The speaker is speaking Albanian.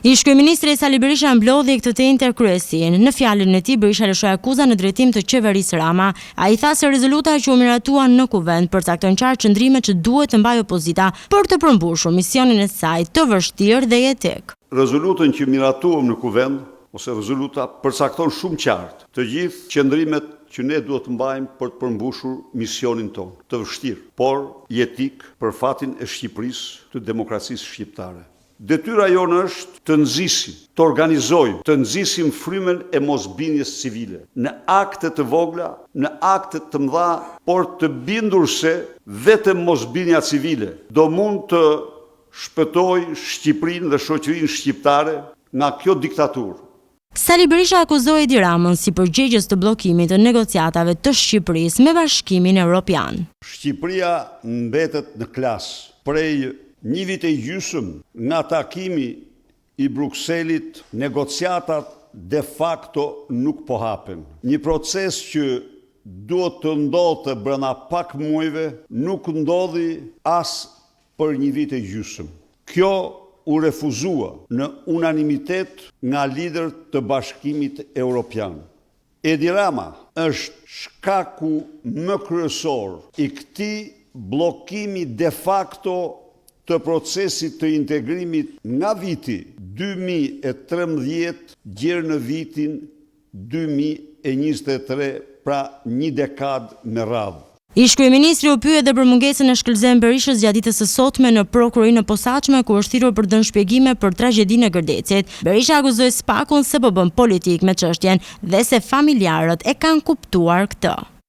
Ish-kryeministri Sali Berisha mblodhi këtë të interkryesin. Në fjalën e tij, Berisha lëshoi akuza në drejtim të qeverisë Rama. Ai tha se rezoluta që u miratuan në kuvend përcaktojnë qartë çndrimet që duhet të mbajë opozita për të përmbushur misionin e saj të vështirë dhe jetik. Rezolutën që miratuam në kuvend ose rezoluta përcakton shumë qartë të gjithë qëndrimet që ne duhet të mbajmë për të përmbushur misionin tonë, të vështirë, por jetik për fatin e Shqipërisë, të demokracisë shqiptare. Detyra jonë është të nxisim, të organizojmë, të nxisim frymën e mosbindjes civile, në akte të vogla, në akte të mëdha, por të bindur se vetëm mosbindja civile do mund të shpëtojë Shqipërinë dhe shoqërinë shqiptare nga kjo diktaturë. Sali Berisha akuzoi Edi Ramën si përgjegjës të bllokimit të negociatave të Shqipërisë me Bashkimin Evropian. Shqipëria mbetet në klas prej një vit e gjysmë nga takimi i Brukselit, negociatat de facto nuk po hapen. Një proces që duhet të ndodhte brenda pak muajve nuk ndodhi as për një vit e gjysmë. Kjo u refuzua në unanimitet nga liderët të Bashkimit Evropian. Edi Rama është shkaku më kryesor i këtij bllokimi de facto të procesit të integrimit nga viti 2013 deri në vitin 2023, pra një dekadë me radhë. Ish-kryeministri u pyet edhe për mungesën e shkëlqyer Berishës gjatë ditës së sotme në prokurorinë e posaçme ku është thirrur për dënë shpjegime për tragjedinë e Gërdecit. Berisha akuzoi SPAK-un se po bën politik me çështjen dhe se familjarët e kanë kuptuar këtë.